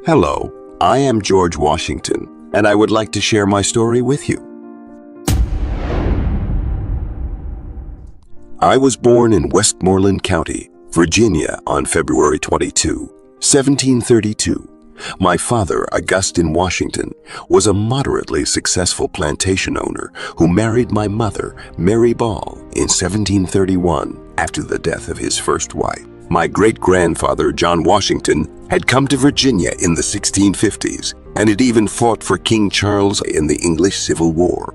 Hello, I am George Washington, and I would like to share my story with you. I was born in Westmoreland County, Virginia on February 22, 1732. My father, Augustine Washington, was a moderately successful plantation owner who married my mother, Mary Ball, in 1731 after the death of his first wife. My great-grandfather, John Washington, had come to Virginia in the 1650s and had even fought for King Charles in the English Civil War.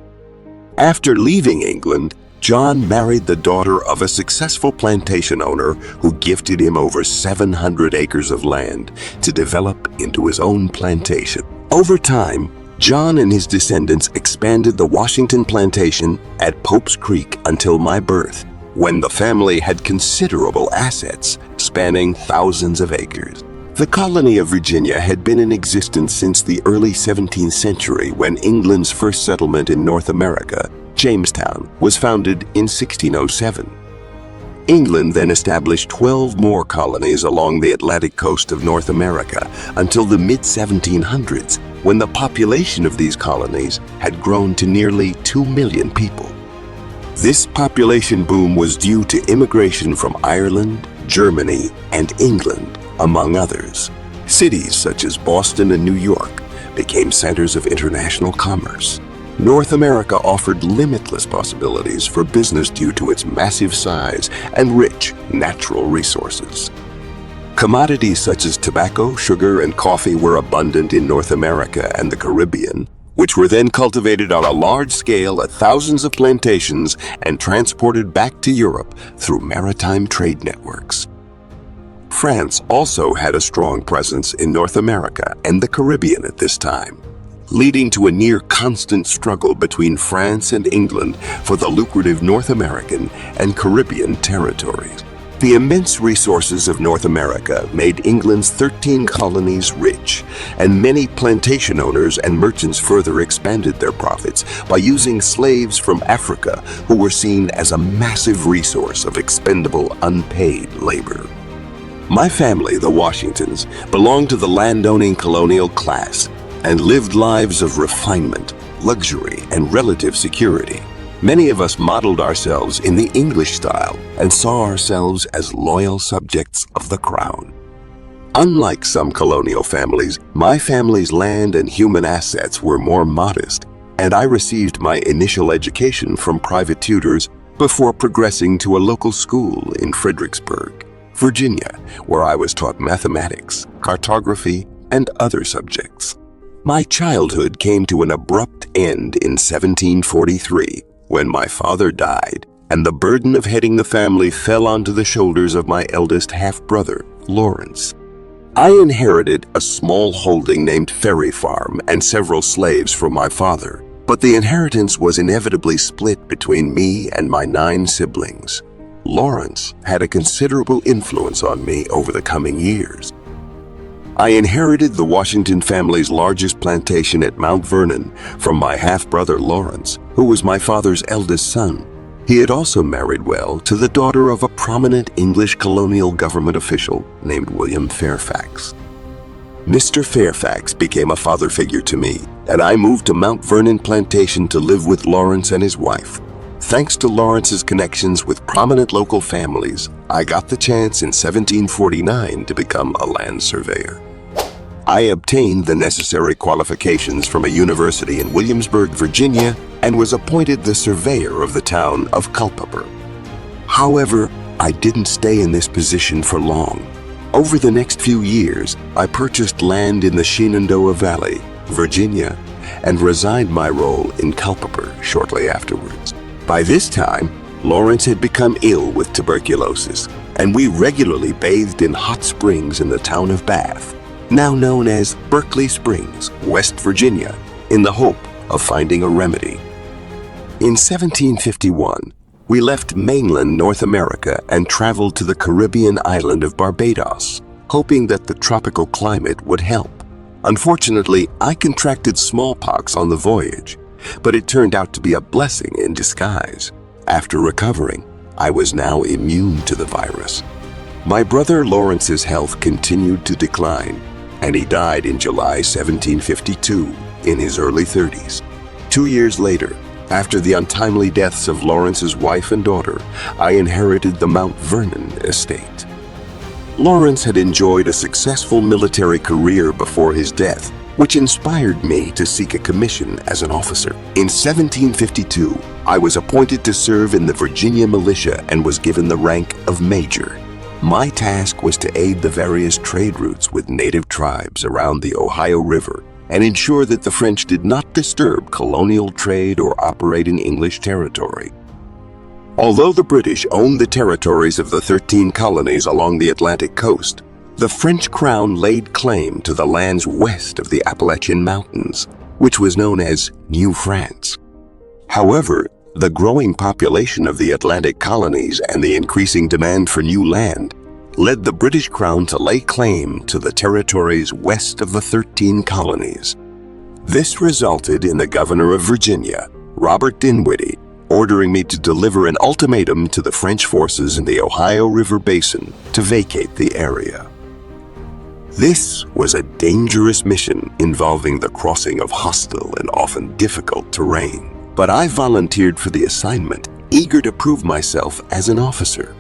After leaving England, John married the daughter of a successful plantation owner who gifted him over 700 acres of land to develop into his own plantation. Over time, John and his descendants expanded the Washington plantation at Pope's Creek until my birth, when the family had considerable assets spanning thousands of acres. The colony of Virginia had been in existence since the early 17th century, when England's first settlement in North America, Jamestown, was founded in 1607. England then established 12 more colonies along the Atlantic coast of North America until the mid-1700s, when the population of these colonies had grown to nearly 2 million people. This population boom was due to immigration from Ireland, Germany, and England, among others. Cities such as Boston and New York became centers of international commerce. North America offered limitless possibilities for business due to its massive size and rich natural resources. Commodities such as tobacco, sugar, and coffee were abundant in North America and the Caribbean, which were then cultivated on a large scale at thousands of plantations and transported back to Europe through maritime trade networks. France also had a strong presence in North America and the Caribbean at this time, leading to a near-constant struggle between France and England for the lucrative North American and Caribbean territories. The immense resources of North America made England's 13 colonies rich, and many plantation owners and merchants further expanded their profits by using slaves from Africa who were seen as a massive resource of expendable, unpaid labor. My family, the Washingtons, belonged to the landowning colonial class and lived lives of refinement, luxury, and relative security. Many of us modeled ourselves in the English style and saw ourselves as loyal subjects of the crown. Unlike some colonial families, my family's land and human assets were more modest, and I received my initial education from private tutors before progressing to a local school in Fredericksburg, Virginia, where I was taught mathematics, cartography, and other subjects. My childhood came to an abrupt end in 1743, when my father died, and the burden of heading the family fell onto the shoulders of my eldest half-brother, Lawrence. I inherited a small holding named Ferry Farm and several slaves from my father, but the inheritance was inevitably split between me and my 9 siblings. Lawrence had a considerable influence on me over the coming years. I inherited the Washington family's largest plantation at Mount Vernon from my half-brother Lawrence, who was my father's eldest son. He had also married well to the daughter of a prominent English colonial government official named William Fairfax. Mr. Fairfax became a father figure to me, and I moved to Mount Vernon Plantation to live with Lawrence and his wife. Thanks to Lawrence's connections with prominent local families, I got the chance in 1749 to become a land surveyor. I obtained the necessary qualifications from a university in Williamsburg, Virginia, and was appointed the surveyor of the town of Culpeper. However, I didn't stay in this position for long. Over the next few years, I purchased land in the Shenandoah Valley, Virginia, and resigned my role in Culpeper shortly afterwards. By this time, Lawrence had become ill with tuberculosis, and we regularly bathed in hot springs in the town of Bath, now known as Berkeley Springs, West Virginia, in the hope of finding a remedy. In 1751, we left mainland North America and traveled to the Caribbean island of Barbados, hoping that the tropical climate would help. Unfortunately, I contracted smallpox on the voyage, but it turned out to be a blessing in disguise. After recovering, I was now immune to the virus. My brother Lawrence's health continued to decline, and he died in July 1752 in his early 30s. 2 years later, after the untimely deaths of Lawrence's wife and daughter, I inherited the Mount Vernon estate. Lawrence had enjoyed a successful military career before his death, which inspired me to seek a commission as an officer. In 1752, I was appointed to serve in the Virginia militia and was given the rank of major. My task was to aid the various trade routes with native tribes around the Ohio River and ensure that the French did not disturb colonial trade or operate in English territory. Although the British owned the territories of the 13 colonies along the Atlantic coast, the French crown laid claim to the lands west of the Appalachian Mountains, which was known as New France. However, the growing population of the Atlantic colonies and the increasing demand for new land led the British crown to lay claim to the territories west of the 13 colonies. This resulted in the governor of Virginia, Robert Dinwiddie, ordering me to deliver an ultimatum to the French forces in the Ohio River Basin to vacate the area. This was a dangerous mission involving the crossing of hostile and often difficult terrain, but I volunteered for the assignment, eager to prove myself as an officer.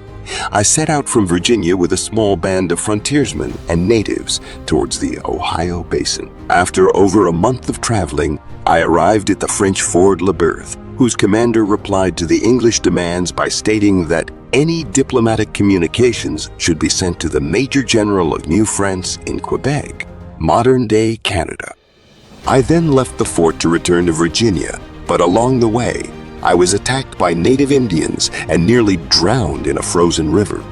I set out from Virginia with a small band of frontiersmen and natives towards the Ohio Basin. After over a month of traveling, I arrived at the French Fort Le Berthe, whose commander replied to the English demands by stating that any diplomatic communications should be sent to the Major General of New France in Quebec, modern-day Canada. I then left the fort to return to Virginia, but along the way, I was attacked by native Indians and nearly drowned in a frozen river.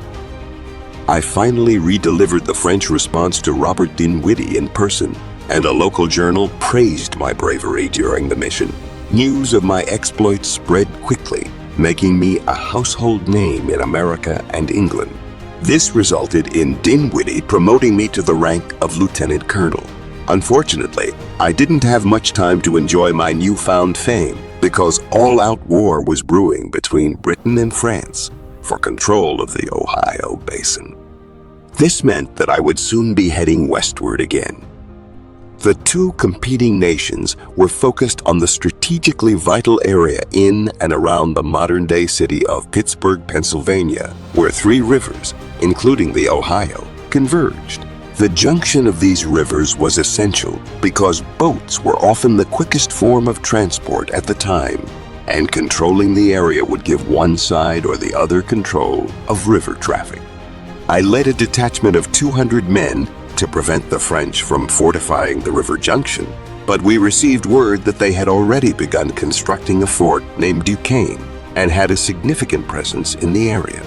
I finally redelivered the French response to Robert Dinwiddie in person, and a local journal praised my bravery during the mission. News of my exploits spread quickly, making me a household name in America and England. This resulted in Dinwiddie promoting me to the rank of lieutenant colonel. Unfortunately, I didn't have much time to enjoy my newfound fame because all-out war was brewing between Britain and France for control of the Ohio Basin. This meant that I would soon be heading westward again. The two competing nations were focused on the strategically vital area in and around the modern-day city of Pittsburgh, Pennsylvania, where 3 rivers, including the Ohio, converged. The junction of these rivers was essential because boats were often the quickest form of transport at the time, and controlling the area would give one side or the other control of river traffic. I led a detachment of 200 men to prevent the French from fortifying the river junction, but we received word that they had already begun constructing a fort named Duquesne and had a significant presence in the area.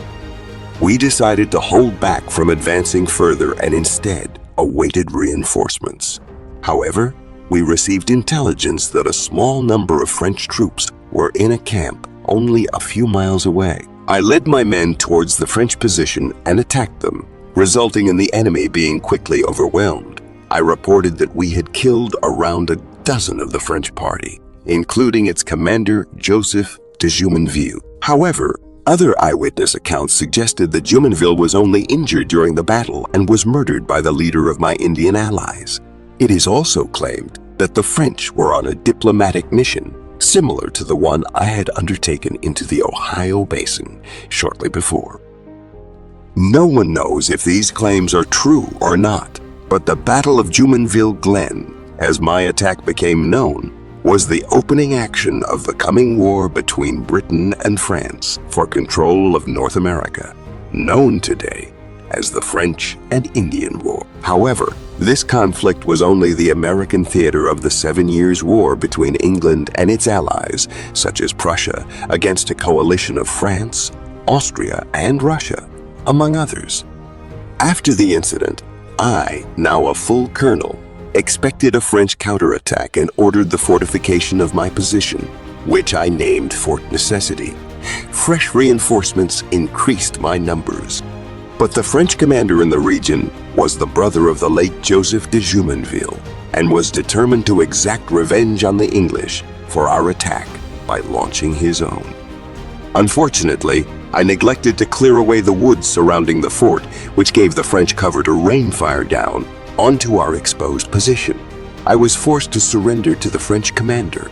We decided to hold back from advancing further and instead awaited reinforcements. However, we received intelligence that a small number of French troops were in a camp only a few miles away. I led my men towards the French position and attacked them, resulting in the enemy being quickly overwhelmed. I reported that we had killed around a dozen of the French party, including its commander, Joseph de Jumonville. However, other eyewitness accounts suggested that Jumonville was only injured during the battle and was murdered by the leader of my Indian allies. It is also claimed that the French were on a diplomatic mission, similar to the one I had undertaken into the Ohio Basin shortly before. No one knows if these claims are true or not, but the Battle of Jumonville Glen, as my attack became known, was the opening action of the coming war between Britain and France for control of North America, known today as the French and Indian War. However, this conflict was only the American theater of the 7 Years' War between England and its allies, such as Prussia, against a coalition of France, Austria, and Russia, among others. After the incident, I, now a full colonel, expected a French counterattack and ordered the fortification of my position, which I named Fort Necessity. Fresh reinforcements increased my numbers, but the French commander in the region was the brother of the late Joseph de Jumonville and was determined to exact revenge on the English for our attack by launching his own. Unfortunately, I neglected to clear away the woods surrounding the fort, which gave the French cover to rain fire down, onto our exposed position. I was forced to surrender to the French commander.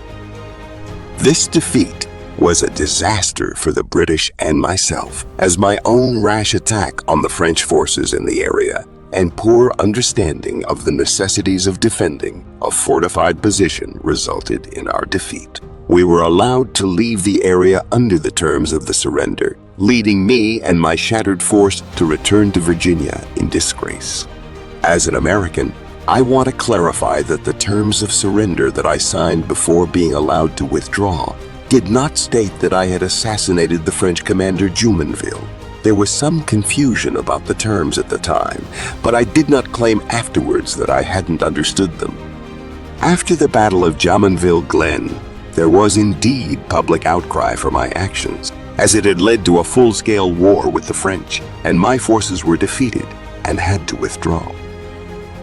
This defeat was a disaster for the British and myself, as my own rash attack on the French forces in the area and poor understanding of the necessities of defending a fortified position resulted in our defeat. We were allowed to leave the area under the terms of the surrender, leading me and my shattered force to return to Virginia in disgrace. As an American, I want to clarify that the terms of surrender that I signed before being allowed to withdraw did not state that I had assassinated the French commander Jumonville. There was some confusion about the terms at the time, but I did not claim afterwards that I hadn't understood them. After the Battle of Jumonville Glen, there was indeed public outcry for my actions, as it had led to a full-scale war with the French, and my forces were defeated and had to withdraw.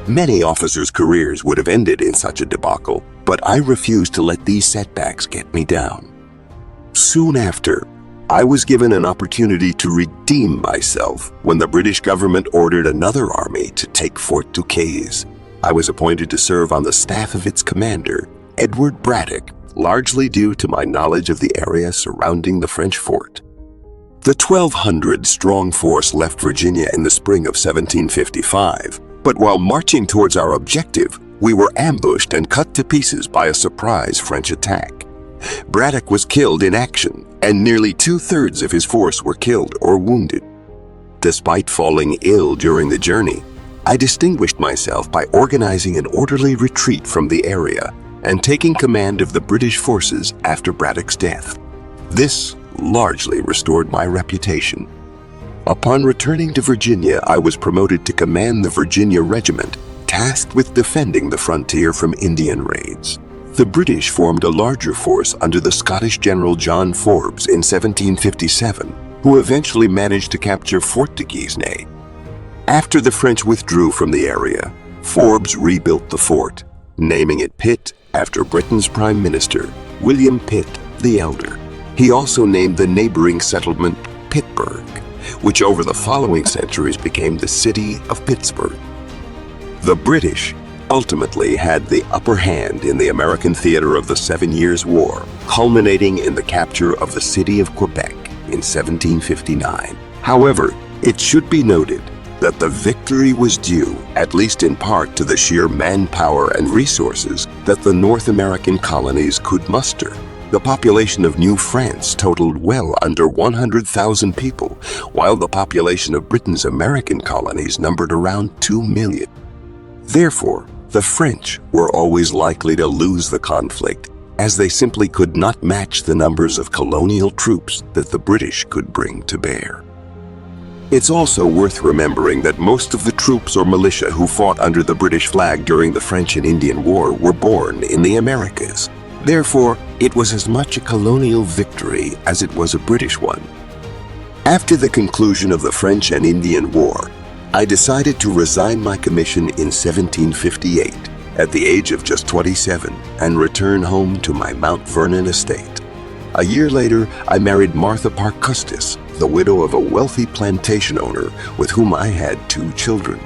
Many officers' careers would have ended in such a debacle, but I refused to let these setbacks get me down. Soon after, I was given an opportunity to redeem myself when the British government ordered another army to take Fort Duquesne. I was appointed to serve on the staff of its commander, Edward Braddock, largely due to my knowledge of the area surrounding the French fort. The 1,200-strong force left Virginia in the spring of 1755, but while marching towards our objective, we were ambushed and cut to pieces by a surprise French attack. Braddock was killed in action, and nearly 2/3 of his force were killed or wounded. Despite falling ill during the journey, I distinguished myself by organizing an orderly retreat from the area and taking command of the British forces after Braddock's death. This largely restored my reputation. Upon returning to Virginia, I was promoted to command the Virginia Regiment, tasked with defending the frontier from Indian raids. The British formed a larger force under the Scottish General John Forbes in 1757, who eventually managed to capture Fort Duquesne. After the French withdrew from the area, Forbes rebuilt the fort, naming it Pitt after Britain's Prime Minister, William Pitt the Elder. He also named the neighboring settlement Pittsburgh, which over the following centuries became the city of Pittsburgh. The British ultimately had the upper hand in the American theater of the 7 Years' War, culminating in the capture of the city of Quebec in 1759. However, it should be noted that the victory was due, at least in part, to the sheer manpower and resources that the North American colonies could muster. The population of New France totaled well under 100,000 people, while the population of Britain's American colonies numbered around 2 million. Therefore, the French were always likely to lose the conflict, as they simply could not match the numbers of colonial troops that the British could bring to bear. It's also worth remembering that most of the troops or militia who fought under the British flag during the French and Indian War were born in the Americas. Therefore, it was as much a colonial victory as it was a British one. After the conclusion of the French and Indian War, I decided to resign my commission in 1758 at the age of just 27 and return home to my Mount Vernon estate. A year later, I married Martha Park Custis, the widow of a wealthy plantation owner with whom I had 2 children.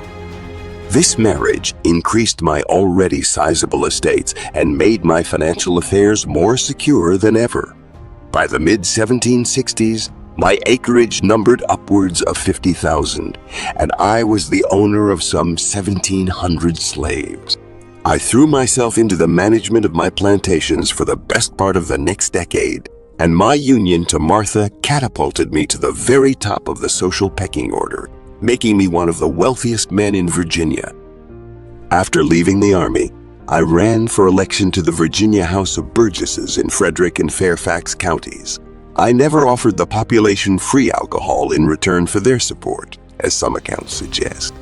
This marriage increased my already sizable estates and made my financial affairs more secure than ever. By the mid-1760s, my acreage numbered upwards of 50,000, and I was the owner of some 1,700 slaves. I threw myself into the management of my plantations for the best part of the next decade, and my union to Martha catapulted me to the very top of the social pecking order, making me one of the wealthiest men in Virginia. After leaving the Army, I ran for election to the Virginia House of Burgesses in Frederick and Fairfax counties. I never offered the population free alcohol in return for their support, as some accounts suggest.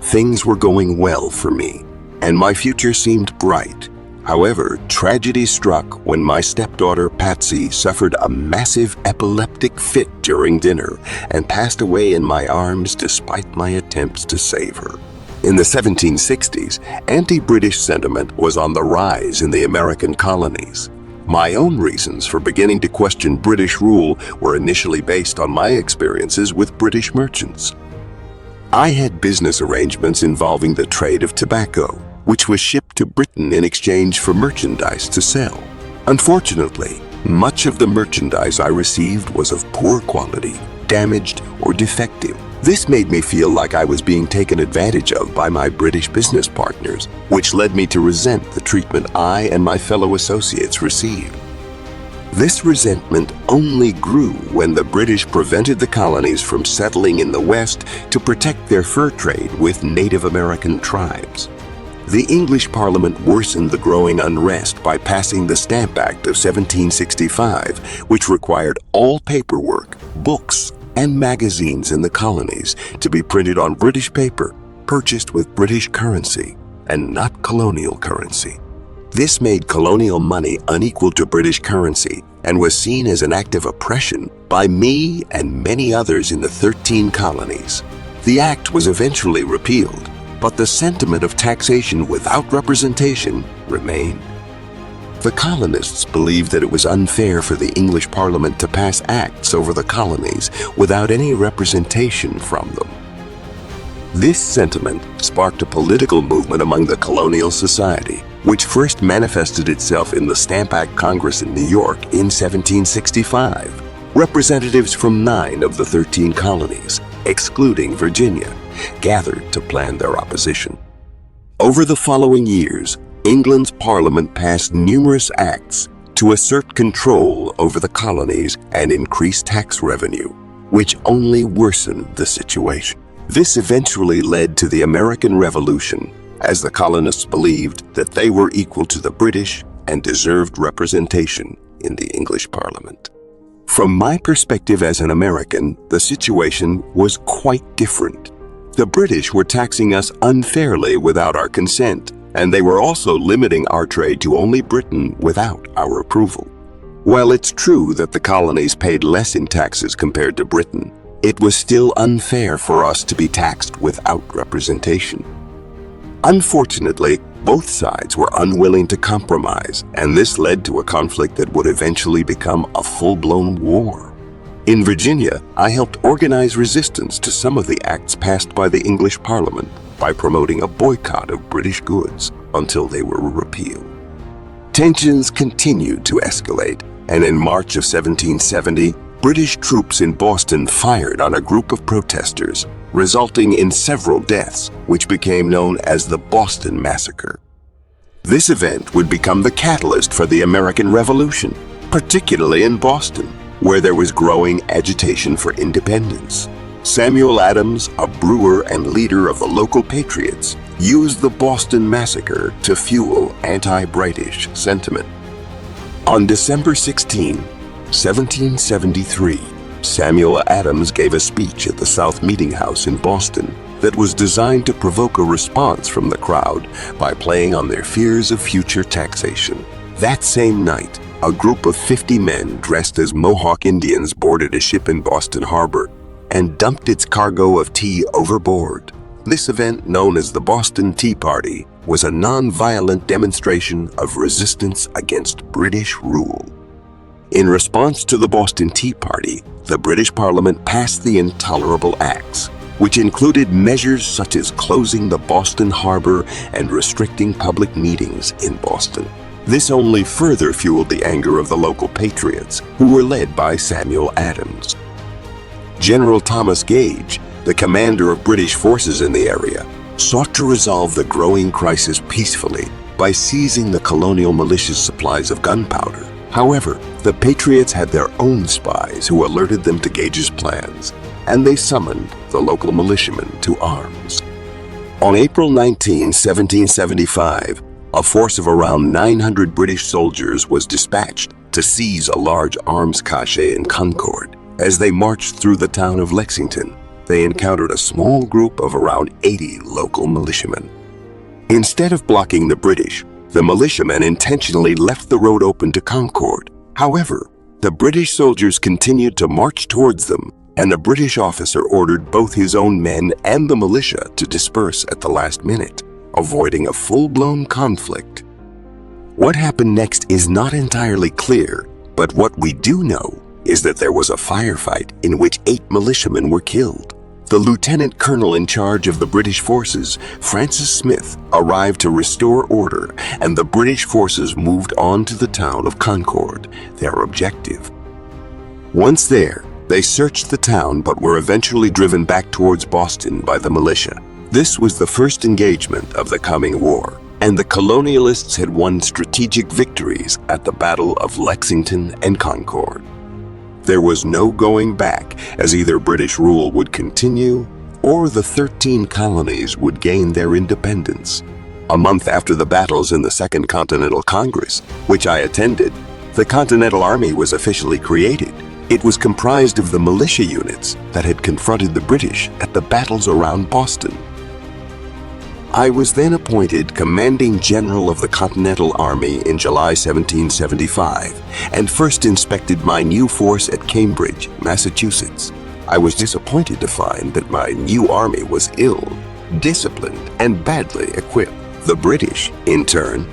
Things were going well for me, and my future seemed bright. However, tragedy struck when my stepdaughter Patsy suffered a massive epileptic fit during dinner and passed away in my arms despite my attempts to save her. In the 1760s, anti-British sentiment was on the rise in the American colonies. My own reasons for beginning to question British rule were initially based on my experiences with British merchants. I had business arrangements involving the trade of tobacco, which was shipped to Britain in exchange for merchandise to sell. Unfortunately, much of the merchandise I received was of poor quality, damaged, or defective. This made me feel like I was being taken advantage of by my British business partners, which led me to resent the treatment I and my fellow associates received. This resentment only grew when the British prevented the colonies from settling in the West to protect their fur trade with Native American tribes. The English Parliament worsened the growing unrest by passing the Stamp Act of 1765, which required all paperwork, books, and magazines in the colonies to be printed on British paper, purchased with British currency, and not colonial currency. This made colonial money unequal to British currency and was seen as an act of oppression by me and many others in the 13 colonies. The act was eventually repealed, but the sentiment of taxation without representation remained. The colonists believed that it was unfair for the English Parliament to pass acts over the colonies without any representation from them. This sentiment sparked a political movement among the colonial society, which first manifested itself in the Stamp Act Congress in New York in 1765. Representatives from 9 of the 13 colonies, excluding Virginia, gathered to plan their opposition. Over the following years, England's Parliament passed numerous acts to assert control over the colonies and increase tax revenue, which only worsened the situation. This eventually led to the American Revolution, as the colonists believed that they were equal to the British and deserved representation in the English Parliament. From my perspective as an American, the situation was quite different. The British were taxing us unfairly without our consent, and they were also limiting our trade to only Britain without our approval. While it's true that the colonies paid less in taxes compared to Britain, it was still unfair for us to be taxed without representation. Unfortunately, both sides were unwilling to compromise, and this led to a conflict that would eventually become a full-blown war. In Virginia, I helped organize resistance to some of the acts passed by the English Parliament by promoting a boycott of British goods until they were repealed. Tensions continued to escalate, and in March of 1770, British troops in Boston fired on a group of protesters, resulting in several deaths, which became known as the Boston Massacre. This event would become the catalyst for the American Revolution, particularly in Boston, where there was growing agitation for independence. Samuel Adams, a brewer and leader of the local Patriots, used the Boston Massacre to fuel anti-British sentiment. On December 16, 1773, Samuel Adams gave a speech at the South Meeting House in Boston that was designed to provoke a response from the crowd by playing on their fears of future taxation. That same night, a group of 50 men dressed as Mohawk Indians boarded a ship in Boston Harbor and dumped its cargo of tea overboard. This event, known as the Boston Tea Party, was a non-violent demonstration of resistance against British rule. In response to the Boston Tea Party, the British Parliament passed the Intolerable Acts, which included measures such as closing the Boston Harbor and restricting public meetings in Boston. This only further fueled the anger of the local patriots, who were led by Samuel Adams. General Thomas Gage, the commander of British forces in the area, sought to resolve the growing crisis peacefully by seizing the colonial militia's supplies of gunpowder. However, the Patriots had their own spies who alerted them to Gage's plans, and they summoned the local militiamen to arms. On April 19, 1775, a force of around 900 British soldiers was dispatched to seize a large arms cache in Concord. As they marched through the town of Lexington, they encountered a small group of around 80 local militiamen. Instead of blocking the British, the militiamen intentionally left the road open to Concord. However, the British soldiers continued to march towards them, and a British officer ordered both his own men and the militia to disperse at the last minute, avoiding a full-blown conflict. What happened next is not entirely clear, but what we do know is that there was a firefight in which 8 militiamen were killed. The lieutenant colonel in charge of the British forces, Francis Smith, arrived to restore order, and the British forces moved on to the town of Concord, their objective. Once there, they searched the town but were eventually driven back towards Boston by the militia. This was the first engagement of the coming war, and the colonialists had won strategic victories at the Battle of Lexington and Concord. There was no going back, as either British rule would continue or the 13 colonies would gain their independence. A month after the battles in the Second Continental Congress, which I attended, the Continental Army was officially created. It was comprised of the militia units that had confronted the British at the battles around Boston. I was then appointed Commanding General of the Continental Army in July 1775 and first inspected my new force at Cambridge, Massachusetts. I was disappointed to find that my new army was ill, disciplined, and badly equipped. The British, in turn,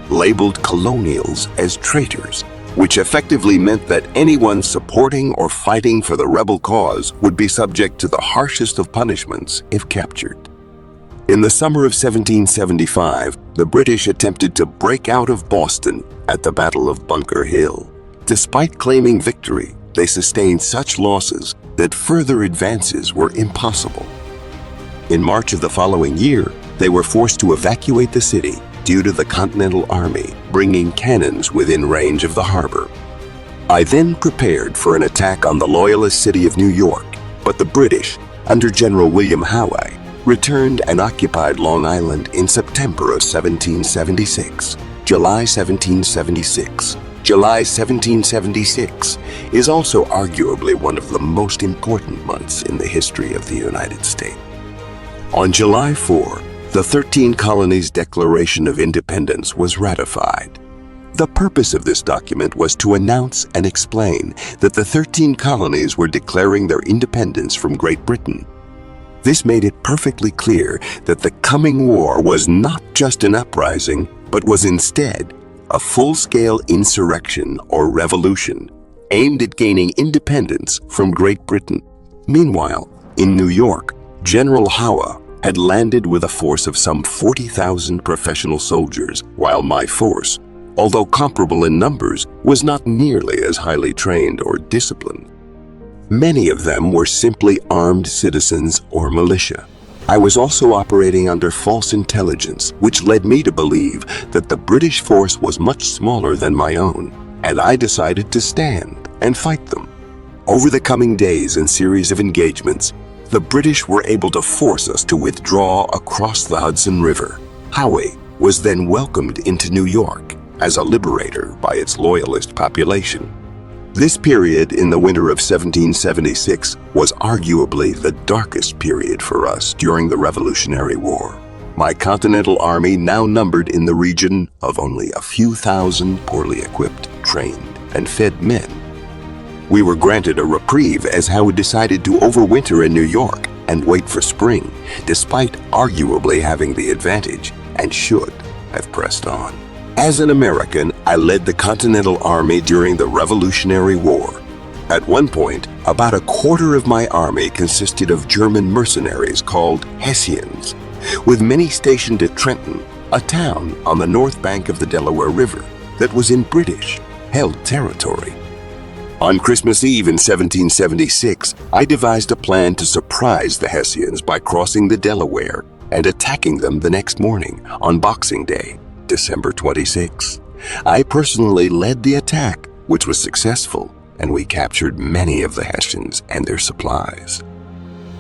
labeled colonials as traitors, which effectively meant that anyone supporting or fighting for the rebel cause would be subject to the harshest of punishments if captured. In the summer of 1775, the British attempted to break out of Boston at the Battle of Bunker Hill. Despite claiming victory, they sustained such losses that further advances were impossible. In March of the following year, they were forced to evacuate the city due to the Continental Army bringing cannons within range of the harbor. I then prepared for an attack on the Loyalist city of New York, but the British, under General William Howe, returned and occupied Long Island in September of 1776. July 1776. July 1776 is also arguably one of the most important months in the history of the United States. On July 4, the 13 Colonies' Declaration of Independence was ratified. The purpose of this document was to announce and explain that the 13 colonies were declaring their independence from Great Britain. This made it perfectly clear that the coming war was not just an uprising, but was instead a full-scale insurrection or revolution aimed at gaining independence from Great Britain. Meanwhile, in New York, General Howe had landed with a force of some 40,000 professional soldiers, while my force, although comparable in numbers, was not nearly as highly trained or disciplined. Many of them were simply armed citizens or militia. I was also operating under false intelligence, which led me to believe that the British force was much smaller than my own, and I decided to stand and fight them. Over the coming days and series of engagements, the British were able to force us to withdraw across the Hudson River. Howe was then welcomed into New York as a liberator by its loyalist population. This period in the winter of 1776 was arguably the darkest period for us during the Revolutionary War. My Continental Army now numbered in the region of only a few thousand poorly equipped, trained, and fed men. We were granted a reprieve as Howe decided to overwinter in New York and wait for spring, despite arguably having the advantage, and should have pressed on. As an American, I led the Continental Army during the Revolutionary War. At one point, about a quarter of my army consisted of German mercenaries called Hessians, with many stationed at Trenton, a town on the north bank of the Delaware River that was in British-held territory. On Christmas Eve in 1776, I devised a plan to surprise the Hessians by crossing the Delaware and attacking them the next morning on Boxing Day, December 26. I personally led the attack, which was successful, and we captured many of the Hessians and their supplies.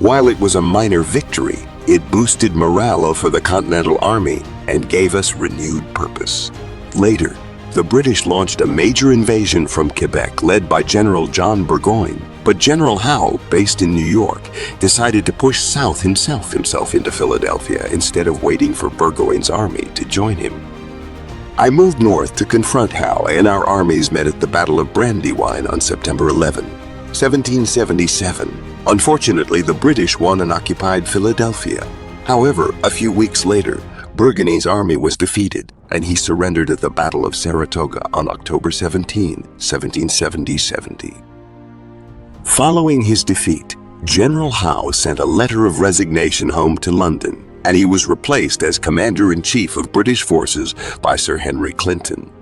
While it was a minor victory, it boosted morale for the Continental Army and gave us renewed purpose. Later, the British launched a major invasion from Quebec led by General John Burgoyne, but General Howe, based in New York, decided to push south himself into Philadelphia instead of waiting for Burgoyne's army to join him. I moved north to confront Howe, and our armies met at the Battle of Brandywine on September 11, 1777. Unfortunately, the British won and occupied Philadelphia. However, a few weeks later, Burgoyne's army was defeated, and he surrendered at the Battle of Saratoga on October 17, 1770. Following his defeat, General Howe sent a letter of resignation home to London, and he was replaced as Commander-in-Chief of British forces by Sir Henry Clinton.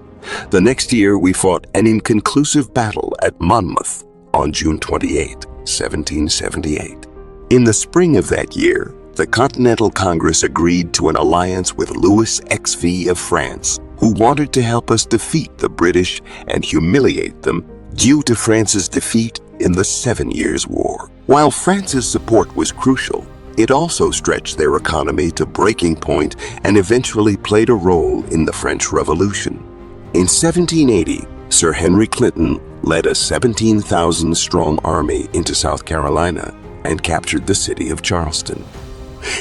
The next year, we fought an inconclusive battle at Monmouth on June 28, 1778. In the spring of that year, the Continental Congress agreed to an alliance with Louis XVI of France, who wanted to help us defeat the British and humiliate them due to France's defeat in the 7 Years' War. While France's support was crucial, it also stretched their economy to breaking point and eventually played a role in the French Revolution. In 1780, Sir Henry Clinton led a 17,000-strong army into South Carolina and captured the city of Charleston.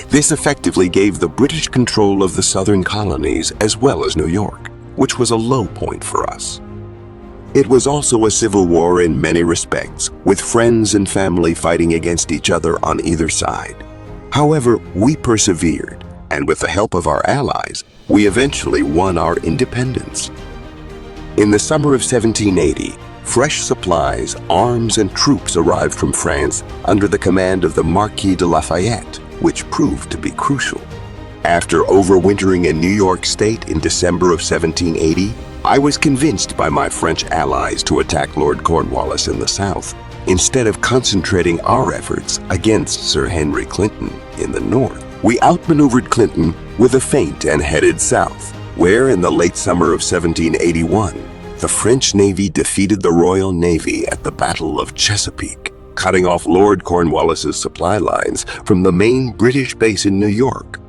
This effectively gave the British control of the southern colonies as well as New York, which was a low point for us. It was also a civil war in many respects, with friends and family fighting against each other on either side. However, we persevered, and with the help of our allies, we eventually won our independence. In the summer of 1780, fresh supplies, arms, and troops arrived from France under the command of the Marquis de Lafayette, which proved to be crucial. After overwintering in New York State in December of 1780, I was convinced by my French allies to attack Lord Cornwallis in the south, instead of concentrating our efforts against Sir Henry Clinton in the north. We outmaneuvered Clinton with a feint and headed south, where in the late summer of 1781, the French Navy defeated the Royal Navy at the Battle of Chesapeake, cutting off Lord Cornwallis's supply lines from the main British base in New York.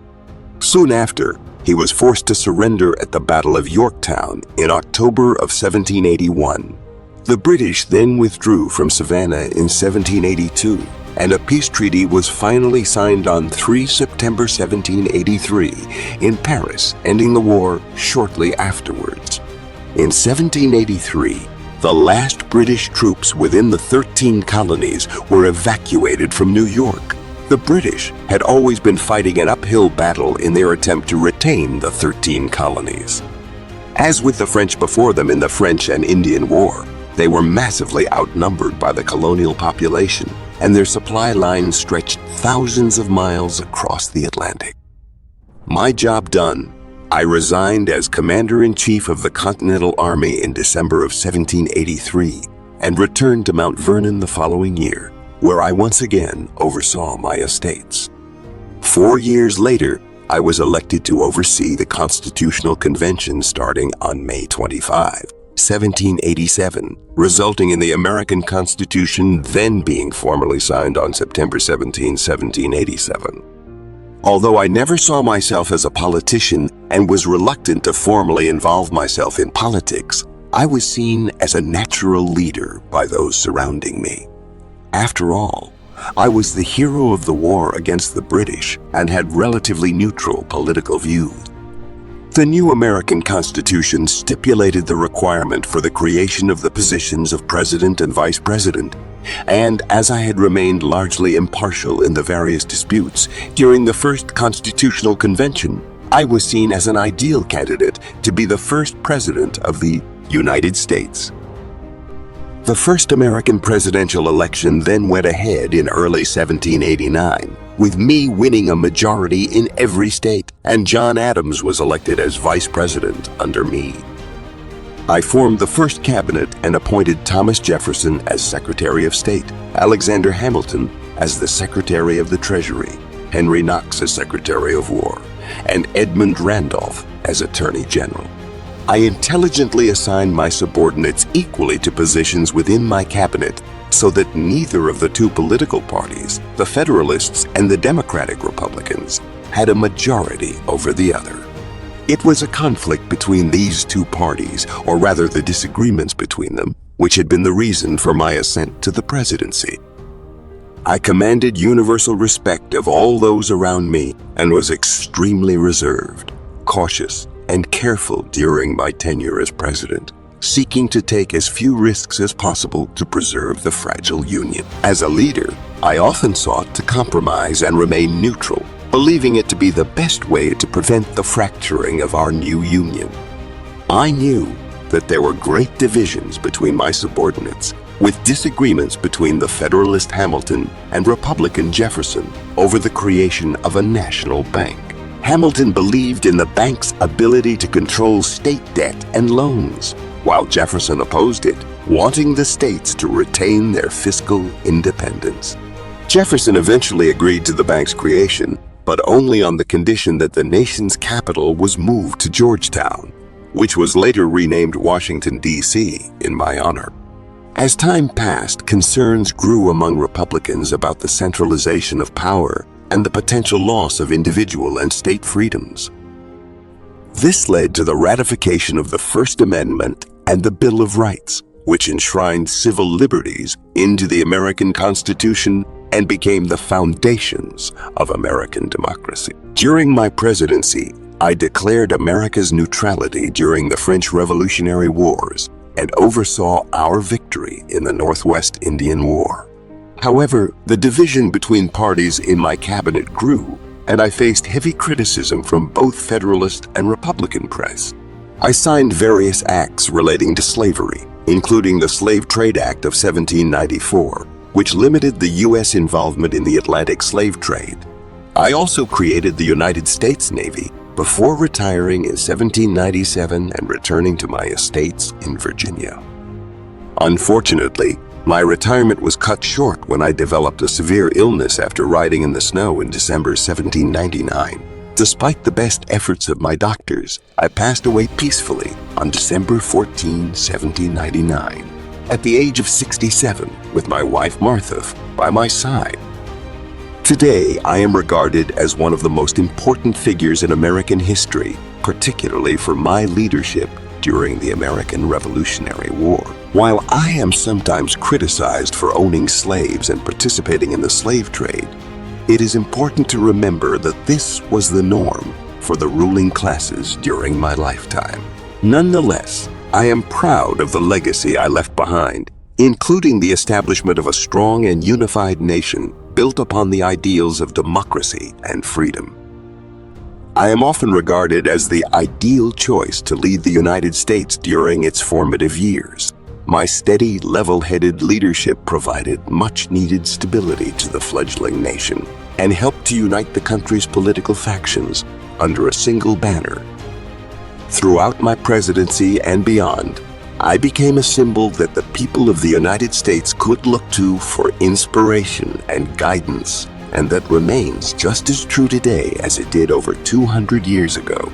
Soon after, he was forced to surrender at the Battle of Yorktown in October of 1781. The British then withdrew from Savannah in 1782, and a peace treaty was finally signed on 3 September 1783 in Paris, ending the war shortly afterwards. In 1783, the last British troops within the 13 colonies were evacuated from New York. The British had always been fighting an uphill battle in their attempt to retain the 13 colonies. As with the French before them in the French and Indian War, they were massively outnumbered by the colonial population, and their supply lines stretched thousands of miles across the Atlantic. My job done, I resigned as Commander-in-Chief of the Continental Army in December of 1783 and returned to Mount Vernon the following year, where I once again oversaw my estates. 4 years later, I was elected to oversee the Constitutional Convention starting on May 25, 1787, resulting in the American Constitution then being formally signed on September 17, 1787. Although I never saw myself as a politician and was reluctant to formally involve myself in politics, I was seen as a natural leader by those surrounding me. After all, I was the hero of the war against the British and had relatively neutral political views. The new American Constitution stipulated the requirement for the creation of the positions of President and Vice President, and as I had remained largely impartial in the various disputes during the first Constitutional Convention, I was seen as an ideal candidate to be the first President of the United States. The first American presidential election then went ahead in early 1789, with me winning a majority in every state, and John Adams was elected as Vice President under me. I formed the first cabinet and appointed Thomas Jefferson as Secretary of State, Alexander Hamilton as the Secretary of the Treasury, Henry Knox as Secretary of War, and Edmund Randolph as Attorney General. I intelligently assigned my subordinates equally to positions within my cabinet so that neither of the two political parties, the Federalists and the Democratic Republicans, had a majority over the other. It was a conflict between these two parties, or rather the disagreements between them, which had been the reason for my ascent to the presidency. I commanded universal respect of all those around me and was extremely reserved, cautious, and careful during my tenure as president, seeking to take as few risks as possible to preserve the fragile union. As a leader, I often sought to compromise and remain neutral, believing it to be the best way to prevent the fracturing of our new union. I knew that there were great divisions between my subordinates, with disagreements between the Federalist Hamilton and Republican Jefferson over the creation of a national bank. Hamilton believed in the bank's ability to control state debt and loans, while Jefferson opposed it, wanting the states to retain their fiscal independence. Jefferson eventually agreed to the bank's creation, but only on the condition that the nation's capital was moved to Georgetown, which was later renamed Washington, D.C., in my honor. As time passed, concerns grew among Republicans about the centralization of power and the potential loss of individual and state freedoms. This led to the ratification of the First Amendment and the Bill of Rights, which enshrined civil liberties into the American Constitution and became the foundations of American democracy. During my presidency, I declared America's neutrality during the French Revolutionary Wars and oversaw our victory in the Northwest Indian War. However, the division between parties in my cabinet grew, and I faced heavy criticism from both Federalist and Republican press. I signed various acts relating to slavery, including the Slave Trade Act of 1794, which limited the U.S. involvement in the Atlantic slave trade. I also created the United States Navy before retiring in 1797 and returning to my estates in Virginia. Unfortunately, my retirement was cut short when I developed a severe illness after riding in the snow in December 1799. Despite the best efforts of my doctors, I passed away peacefully on December 14, 1799, at the age of 67, with my wife Martha by my side. Today, I am regarded as one of the most important figures in American history, particularly for my leadership during the American Revolutionary War. While I am sometimes criticized for owning slaves and participating in the slave trade, it is important to remember that this was the norm for the ruling classes during my lifetime. Nonetheless, I am proud of the legacy I left behind, including the establishment of a strong and unified nation built upon the ideals of democracy and freedom. I am often regarded as the ideal choice to lead the United States during its formative years. My steady, level-headed leadership provided much-needed stability to the fledgling nation and helped to unite the country's political factions under a single banner. Throughout my presidency and beyond, I became a symbol that the people of the United States could look to for inspiration and guidance, and that remains just as true today as it did over 200 years ago.